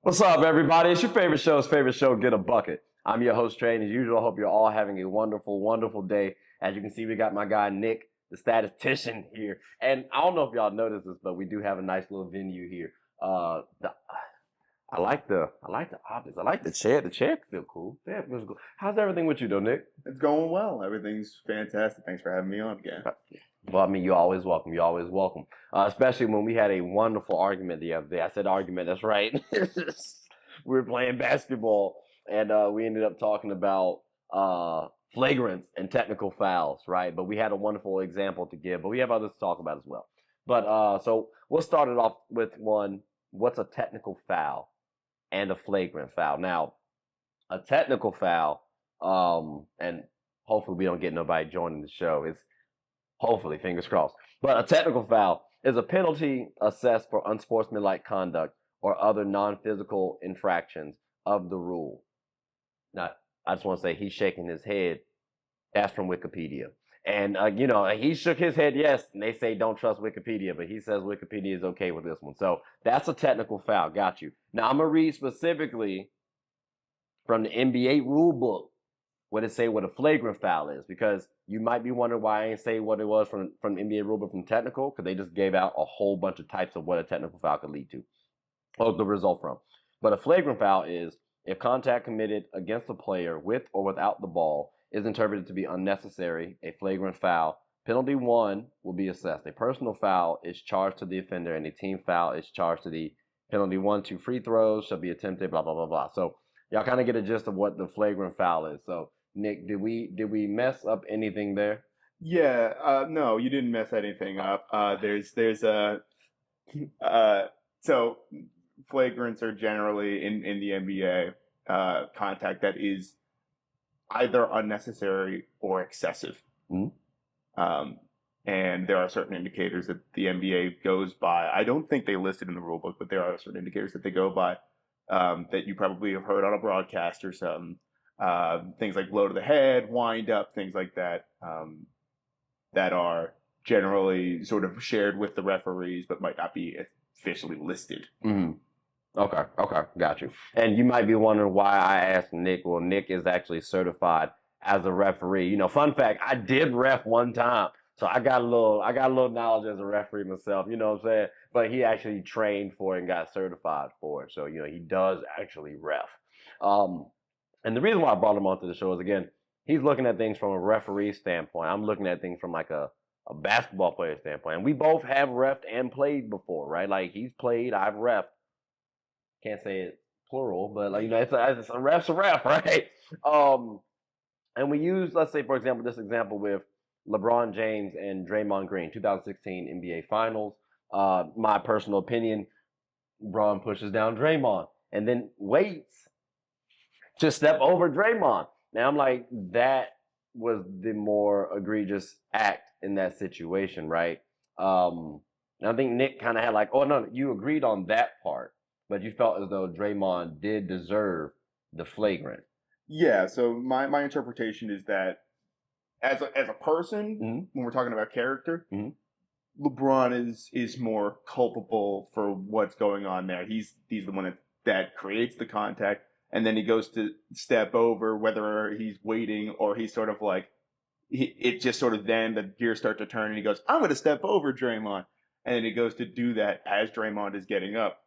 What's up, everybody? It's your favorite show, Get a Bucket. I'm your host, Trey, and as usual, I hope you're all having a wonderful, wonderful day. As you can see, we got my guy, Nick, the statistician here. And I don't know if y'all noticed this, but we do have a nice little venue here. I like the optics. I like the chair. The chair feels cool. Yeah, it feels cool. How's everything with you, though, Nick? It's going well. Everything's fantastic. Thanks for having me on again. Well, I mean, you're always welcome. You're always welcome. Especially when we had a wonderful argument the other day. I said argument. That's right. We were playing basketball, and we ended up talking about flagrants and technical fouls, right? But we had a wonderful example to give, but we have others to talk about as well. But so we'll start it off with one. What's a technical foul and a flagrant foul? Now, a technical foul, and hopefully we don't get nobody joining the show. It's hopefully, fingers crossed. But a technical foul is a penalty assessed for unsportsmanlike conduct or other non-physical infractions of the rule. Now, I just want to say he's shaking his head. That's from Wikipedia. And, he shook his head, yes, and they say don't trust Wikipedia, but he says Wikipedia is okay with this one. So that's a technical foul. Got you. Now, I'm going to read specifically from the NBA rulebook what it say what a flagrant foul is, because you might be wondering why I ain't say what it was from NBA rulebook from technical, because they just gave out a whole bunch of types of what a technical foul could lead to, or the result from. But a flagrant foul is if contact committed against a player with or without the ball is interpreted to be unnecessary, a flagrant foul. Penalty 1 will be assessed. A personal foul is charged to the offender, and a team foul is charged to the penalty 1. 2 free throws shall be attempted, blah, blah, blah, blah. So y'all kind of get a gist of what the flagrant foul is. So Nick, did we mess up anything there? Yeah, no, you didn't mess anything up. So flagrants are generally in the NBA contact that is either unnecessary or excessive. Mm-hmm. And there are certain indicators that the NBA goes by. I don't think they listed in the rule book, but there are certain indicators that they go by that you probably have heard on a broadcast or something. Things like blow to the head, wind up, things like that, that are generally sort of shared with the referees, but might not be officially listed. Mm-hmm. Okay, got you. And you might be wondering why I asked Nick. Well, Nick is actually certified as a referee. Fun fact, I did ref one time, so I got a little knowledge as a referee myself. You know what I'm saying? But he actually trained for it and got certified for it, so he does actually ref. And the reason why I brought him onto the show is, again, he's looking at things from a referee standpoint. I'm looking at things from like a basketball player standpoint. And we both have refed and played before, right? Like he's played, I've refed. Can't say it plural, but it's a ref's a ref, right? And we use, let's say, for example, this example with LeBron James and Draymond Green, 2016 NBA Finals. My personal opinion, LeBron pushes down Draymond and then waits to step over Draymond. Now I'm like, that was the more egregious act in that situation, right? And I think Nick kind of had like, oh no, you agreed on that part, but you felt as though Draymond did deserve the flagrant. Yeah, so my interpretation is that as a person, Mm-hmm. when we're talking about character, Mm-hmm. LeBron is more culpable for what's going on there. He's the one that creates the contact, and then he goes to step over, whether he's waiting or he's sort of like, it just sort of then the gears start to turn, and he goes, I'm going to step over Draymond, and then he goes to do that as Draymond is getting up.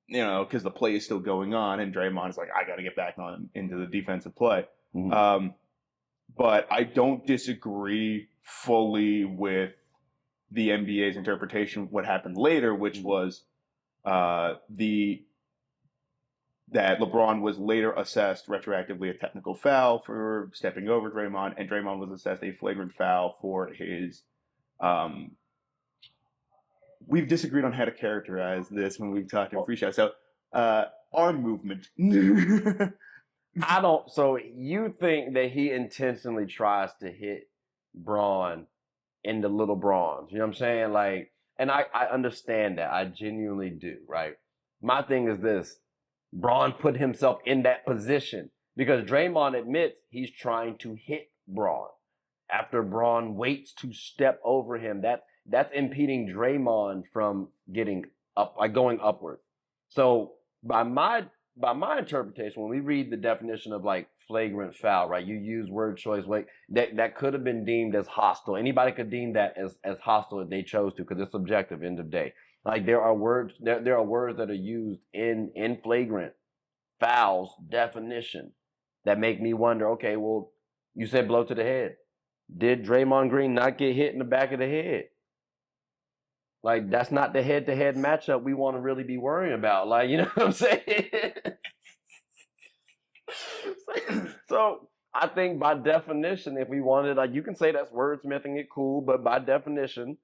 Because the play is still going on, and Draymond's like, I got to get back on into the defensive play. Mm-hmm. But I don't disagree fully with the NBA's interpretation of what happened later, which was that LeBron was later assessed retroactively a technical foul for stepping over Draymond, and Draymond was assessed a flagrant foul for his we've disagreed on how to characterize this when we've talked in free-shot. So, arm movement. So you think that he intentionally tries to hit Braun in the little bronze? You know what I'm saying? Like, and I understand that. I genuinely do, right? My thing is this. Braun put himself in that position because Draymond admits he's trying to hit Braun. After Braun waits to step over him, that's impeding Draymond from getting up, like going upward. So by my interpretation, when we read the definition of like flagrant foul, right? You use word choice, like that could have been deemed as hostile. Anybody could deem that as hostile if they chose to, because it's subjective. End of day. Like there are words that are used in flagrant fouls definition that make me wonder. Okay, well, you said blow to the head. Did Draymond Green not get hit in the back of the head? Like, that's not the head-to-head matchup we want to really be worrying about. Like, you know what I'm saying? So I think by definition, if we wanted, like, you can say that's wordsmithing it cool, but by definition,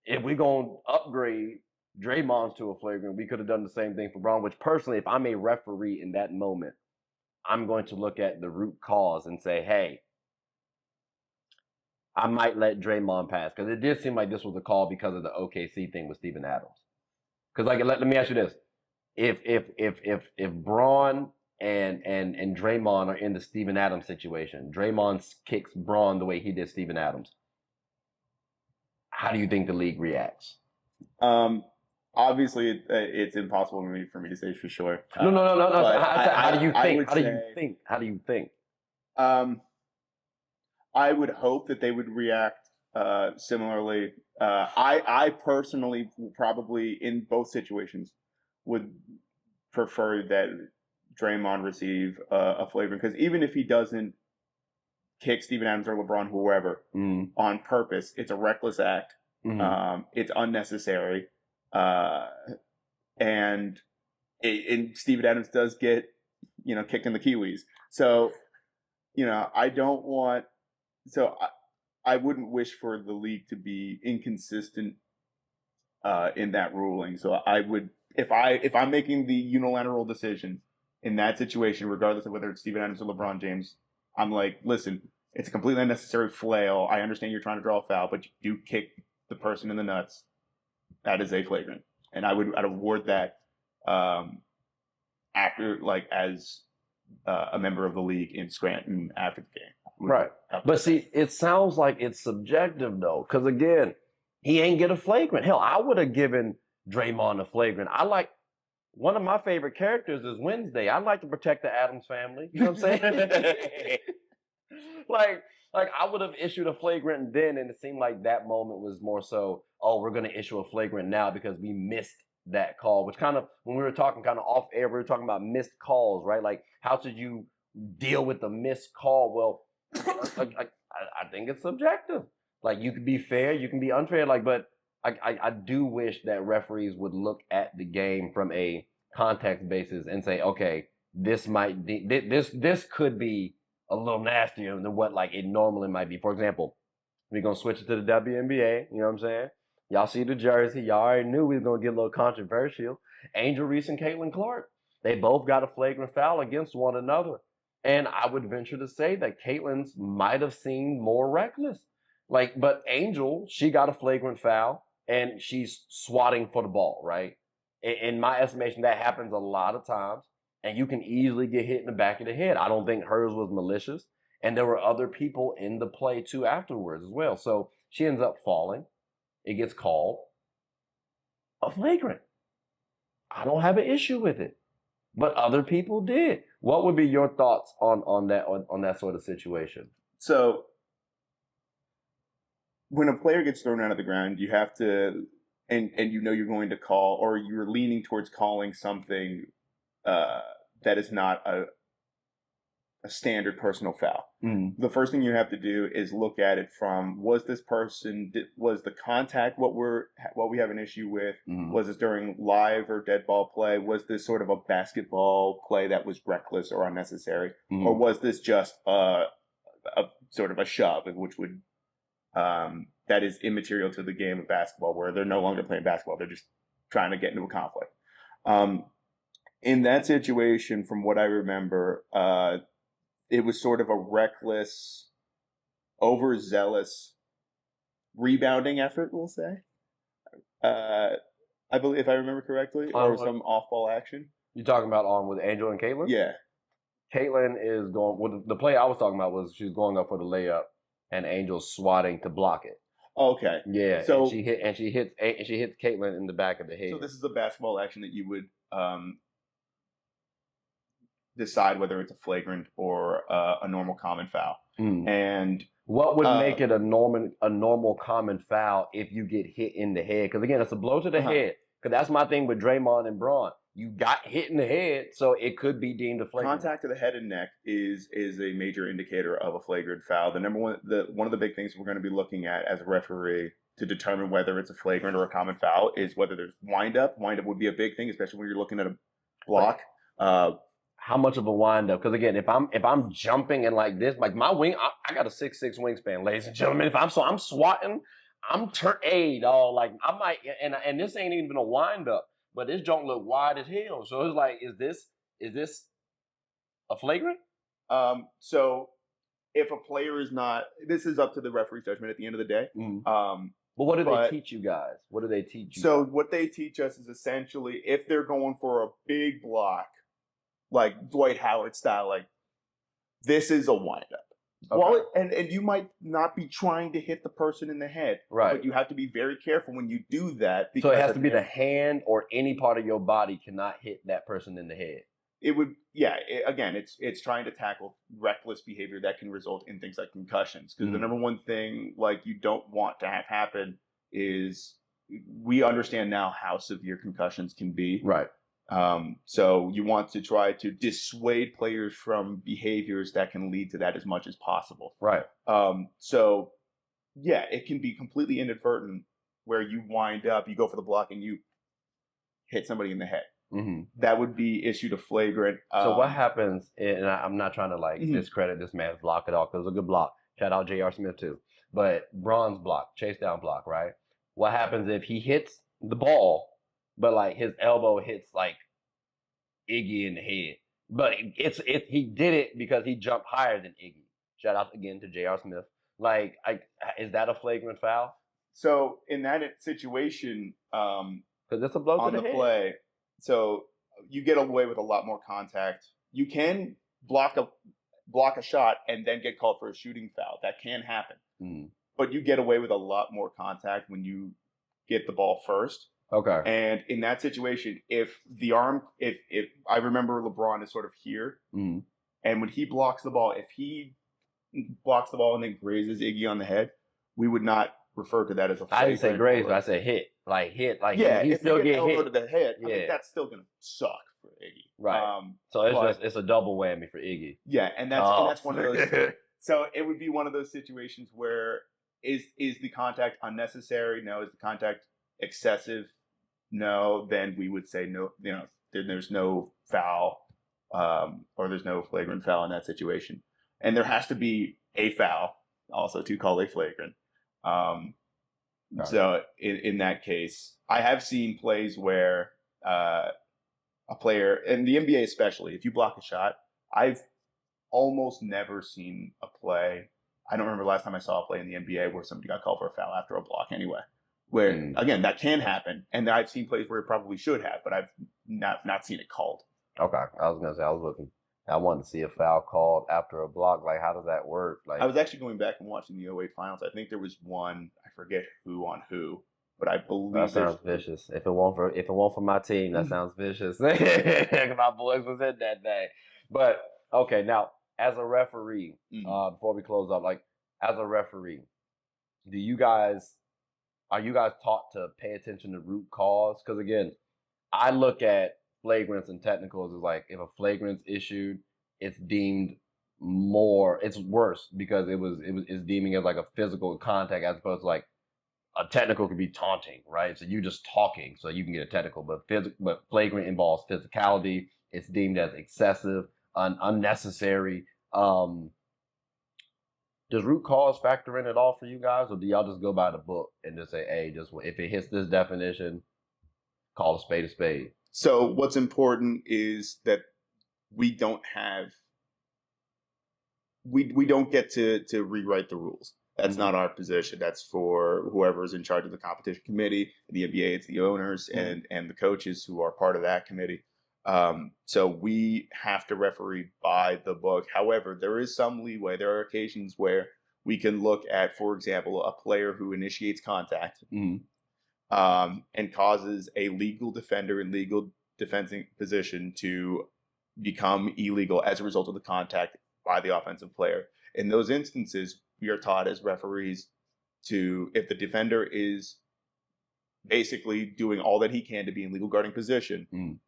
if we're going to upgrade Draymond's to a flagrant, we could have done the same thing for Braun, which personally, if I'm a referee in that moment, I'm going to look at the root cause and say, hey, I might let Draymond pass, because it did seem like this was a call because of the OKC thing with Steven Adams. Because like, let me ask you this: if Braun and Draymond are in the Steven Adams situation, Draymond kicks Braun the way he did Steven Adams, how do you think the league reacts? Obviously, it's impossible for me to say for sure. No. How do you think? How do you think? I would hope that they would react similarly. I personally probably in both situations would prefer that Draymond receive a flagrant, because even if he doesn't kick Steven Adams or LeBron, whoever, on purpose, it's a reckless act. It's unnecessary, and Steven Adams does get kicked in the Kiwis. So I don't want. So I wouldn't wish for the league to be inconsistent in that ruling. So I would, if I'm making the unilateral decision in that situation, regardless of whether it's Steven Adams or LeBron James, I'm like, listen, it's a completely unnecessary flail. I understand you're trying to draw a foul, but you do kick the person in the nuts. That is a flagrant, and I'd award that after, like, as a member of the league in Scranton after the game. Right. But see, it sounds like it's subjective, though, because again, he ain't get a flagrant. Hell, I would have given Draymond a flagrant. One of my favorite characters is Wednesday. I like to protect the Addams family. You know what I'm saying? like I would have issued a flagrant then, and it seemed like that moment was more so, oh, we're going to issue a flagrant now because we missed that call, which kind of, when we were talking kind of off air, we were talking about missed calls, right? Like, how should you deal with the missed call? Well, I think it's subjective. Like, you can be fair, you can be unfair. Like, but I do wish that referees would look at the game from a context basis and say, okay, this could be a little nastier than what like it normally might be. For example, we're gonna switch it to the WNBA. You know what I'm saying? Y'all see the jersey. Y'all already knew we was gonna get a little controversial. Angel Reese and Caitlin Clark, they both got a flagrant foul against one another. And I would venture to say that Caitlin's might have seemed more reckless. Like, but Angel, she got a flagrant foul and she's swatting for the ball, right? In my estimation, that happens a lot of times, and you can easily get hit in the back of the head. I don't think hers was malicious, and there were other people in the play too afterwards as well. So she ends up falling. It gets called a flagrant. I don't have an issue with it, but other people did. What would be your thoughts on that sort of situation? So when a player gets thrown out of the ground, you have to, and you're going to call, or you're leaning towards calling something that is not a standard personal foul. The first thing you have to do is look at it from, was this person, was the contact what we have an issue with? Was this during live or dead ball play? Was this sort of a basketball play that was reckless or unnecessary? Or was this just a sort of a shove, which would that is immaterial to the game of basketball, where they're no longer playing basketball, they're just trying to get into a conflict. In that situation, from what I remember, it was sort of a reckless, overzealous rebounding effort, we'll say. I believe, if I remember correctly, or some off-ball action. You talking about on with Angel and Caitlin? Yeah. Caitlin is going, well, the play I was talking about was she was going up for the layup, and Angel's swatting to block it. Okay. Yeah, So and she hits Caitlin in the back of the head. so this is a basketball action that you would decide whether it's a flagrant or a normal common foul. And what would make it a normal common foul if you get hit in the head? Because again, it's a blow to the head. Because that's my thing with Draymond and Braun. You got hit in the head, so it could be deemed a flagrant. Contact to the head and neck is a major indicator of a flagrant foul. The number one, one of the big things we're going to be looking at as a referee to determine whether it's a flagrant or a common foul is whether there's windup. Windup would be a big thing, especially when you're looking at a block. How much of a windup? Because again, if I'm jumping and like this, like my wing, I got a 6'6" wingspan, ladies and gentlemen. If I'm swatting, I'm dog. Like I might, and this ain't even a windup, but this joint look wide as hell. So it's like, is this a flagrant? So if a player is not, this is up to the referee's judgment at the end of the day. But what do they teach you guys? What do they teach you? So what they teach us is essentially if they're going for a big block, like Dwight Howard style, like this is a windup. Okay. Well, and you might not be trying to hit the person in the head, right? But you have to be very careful when you do that. So it has to be the hand or any part of your body cannot hit that person in the head. It would, yeah. Again, it's trying to tackle reckless behavior that can result in things like concussions. Because the number one thing, like you don't want to have happen, is we understand now how severe concussions can be, right? So you want to try to dissuade players from behaviors that can lead to that as much as possible. Right. So yeah, it can be completely inadvertent where you wind up, you go for the block and you hit somebody in the head. That would be issued a flagrant. So what happens, and I'm not trying to discredit this man's block at all, because it was a good block. Shout out J.R. Smith too. But Braun's block, chase down block, right? What happens if he hits the ball, but like his elbow hits like Iggy in the head? But he did it because he jumped higher than Iggy. Shout out again to J.R. Smith. Like, is that a flagrant foul? So in that situation, because it's a blow on to the head. Play, so you get away with a lot more contact. You can block a shot and then get called for a shooting foul. That can happen, but you get away with a lot more contact when you get the ball first. Okay. And in that situation, if I remember LeBron is sort of here, and when he blocks the ball, if he blocks the ball and then grazes Iggy on the head, we would not refer to that as a flagrant. I didn't say graze, but I said hit. Like hit. Like yeah, he still get hit to the head. I mean, that's still gonna suck for Iggy. Right. So it's a double whammy for Iggy. Yeah, and that's one of those. So it would be one of those situations where is the contact unnecessary? No. Is the contact excessive? No. Then we would say no. You know, there's no foul, or there's no flagrant foul in that situation, and there has to be a foul also to call a flagrant. So in that case, I have seen plays where a player, in the NBA especially, if you block a shot, I've almost never seen a play. I don't remember the last time I saw a play in the NBA where somebody got called for a foul after a block anyway. Where, again, that can happen. And I've seen plays where it probably should have, but I've not seen it called. Okay. I was going to say, I wanted to see a foul called after a block. Like, how does that work? Like, I was actually going back and watching the 08 finals. I think there was one, I forget who on who, but I believe that sounds vicious. If it won't for my team, that sounds vicious. My boys was in that day. But okay, now as a referee, before we close up, like as a referee, are you guys taught to pay attention to root cause? Because again, I look at flagrants and technicals as like, if a flagrant's issued, it's deemed it's worse because it's deeming as like a physical contact as opposed to like a technical could be taunting, right? So you just talking, so you can get a technical, but flagrant involves physicality. It's deemed as excessive, unnecessary. Does root cause factor in at all for you guys, or do y'all just go by the book and just say, hey, just if it hits this definition, call a spade a spade? So what's important is that we don't get to rewrite the rules. That's not our position. That's for whoever's in charge of the competition committee. The NBA, it's the owners and the coaches who are part of that committee. So we have to referee by the book. However, there is some leeway. There are occasions where we can look at, for example, a player who initiates contact and causes a legal defender in legal defending position to become illegal as a result of the contact by the offensive player. In those instances, we are taught as referees to, if the defender is basically doing all that he can to be in legal guarding position,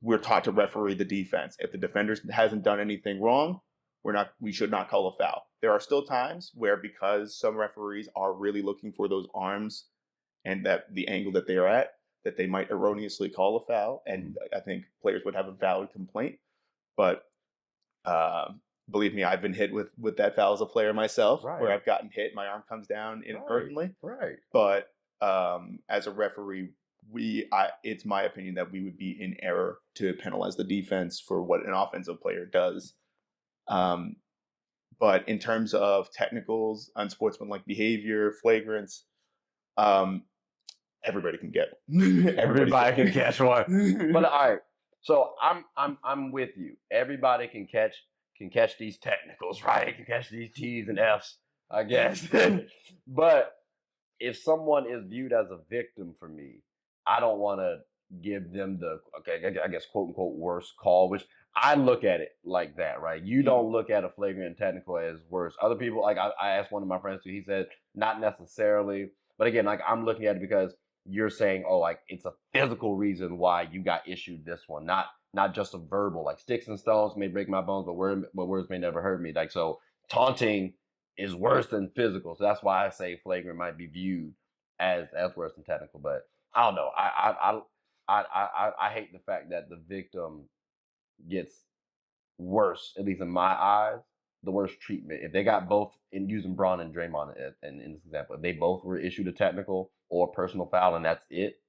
we're taught to referee the defense. If the defender hasn't done anything wrong, we should not call a foul. There are still times where, because some referees are really looking for those arms and that the angle that they are at, that they might erroneously call a foul, and I think players would have a valid complaint. But believe me, I've been hit with that foul as a player myself, where I've gotten hit, my arm comes down inadvertently. But as a referee, it's my opinion that we would be in error to penalize the defense for what an offensive player does. But in terms of technicals, unsportsmanlike behavior, flagrants, everybody can get it. Everybody can catch one. But all right, so I'm with you. Everybody can catch these technicals, right? Can catch these T's and F's, I guess. But if someone is viewed as a victim for me, I don't want to give them the, I guess, quote unquote, worst call, which I look at it like that, right? You don't look at a flagrant and technical as worse. Other people, like I asked one of my friends too, he said, not necessarily. But again, like I'm looking at it because you're saying, oh, like it's a physical reason why you got issued this one, not just a verbal, like sticks and stones may break my bones, but words may never hurt me. Like, so taunting is worse than physical. So that's why I say flagrant might be viewed as worse than technical. But I don't know. I hate the fact that the victim gets worse, at least in my eyes, the worst treatment. If they got both, in using Braun and Draymond in this example, if they both were issued a technical or personal foul and that's it,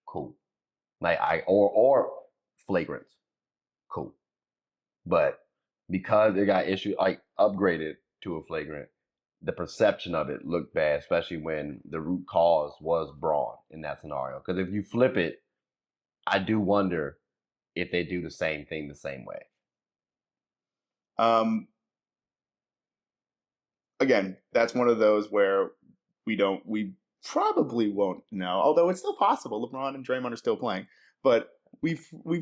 cool. Like or flagrants, cool. But because it got issued, like upgraded to a flagrant, the perception of it looked bad, especially when the root cause was Braun in that scenario. Because if you flip it, I do wonder if they do the same thing the same way. Again, that's one of those where we probably won't know, although it's still possible. LeBron and Draymond are still playing, but we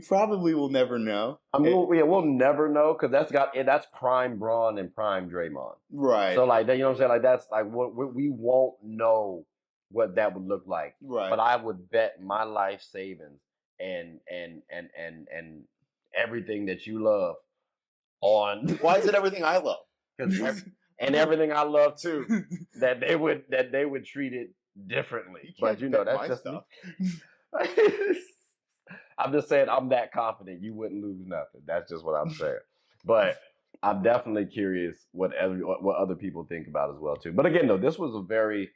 probably will never know. I mean, we'll never know, because that's prime Braun and prime Draymond, right? So like that, you know what I'm saying? Like that's like we won't know what that would look like, right? But I would bet my life savings and everything that you love on. Why is it everything I love? And everything I love too, that they would treat it differently. But you know, that's just stuff. I'm just saying, I'm that confident you wouldn't lose nothing. That's just what I'm saying. But I'm definitely curious what other people think about as well too. But again, though, this was a very,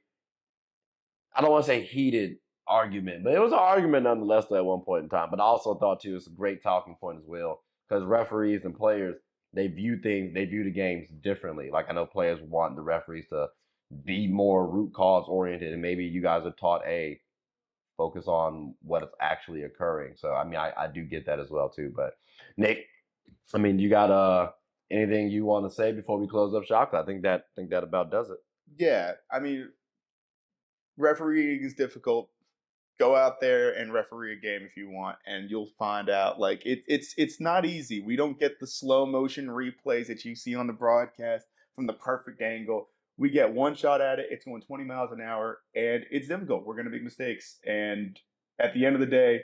I don't want to say heated argument, but it was an argument nonetheless though, at one point in time. But I also thought too, it's a great talking point as well, because referees and players, they view the games differently. Like I know players want the referees to be more root cause oriented, and maybe you guys are taught focus on what is actually occurring. So I mean, I do get that as well too. But Nick, I mean, you got anything you want to say before we close up shop? I think that about does it. Yeah, I mean, refereeing is difficult. Go out there and referee a game if you want, and you'll find out like it's not easy. We don't get the slow motion replays that you see on the broadcast from the perfect angle. We get one shot at it, it's going 20 miles an hour, and it's difficult. We're going to make mistakes, and at the end of the day,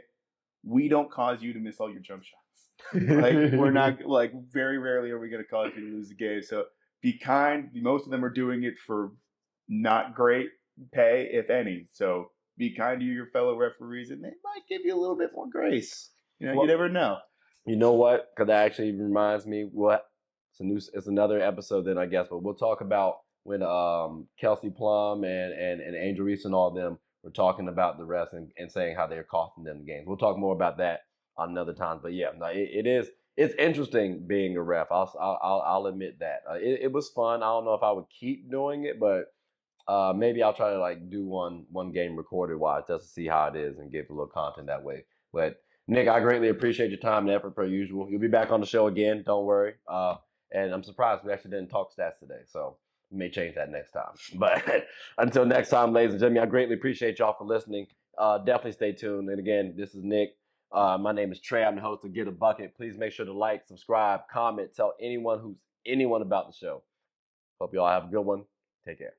we don't cause you to miss all your jump shots. Like we're not, like, very rarely are we going to cause you to lose the game. So be kind. Most of them are doing it for not great pay, if any. So be kind to your fellow referees, and they might give you a little bit more grace. You know, well, you never know. You know what? Because that actually reminds me, it's another episode then, I guess, but we'll talk about when Kelsey Plum and Angel Reese and all of them were talking about the refs and saying how they're costing them the games. We'll talk more about that on another time. But yeah, no, it's interesting being a ref. I'll admit that. It was fun. I don't know if I would keep doing it, but maybe I'll try to like do one game recorded wise just to see how it is and give a little content that way. But Nick, I greatly appreciate your time and effort per usual. You'll be back on the show again. Don't worry. And I'm surprised we actually didn't talk stats today. So we may change that next time. But until next time, ladies and gentlemen, I greatly appreciate y'all for listening. Definitely stay tuned. And again, this is Nick. My name is Trey. I'm the host of Get a Bucket. Please make sure to like, subscribe, comment, tell anyone about the show. Hope you all have a good one. Take care.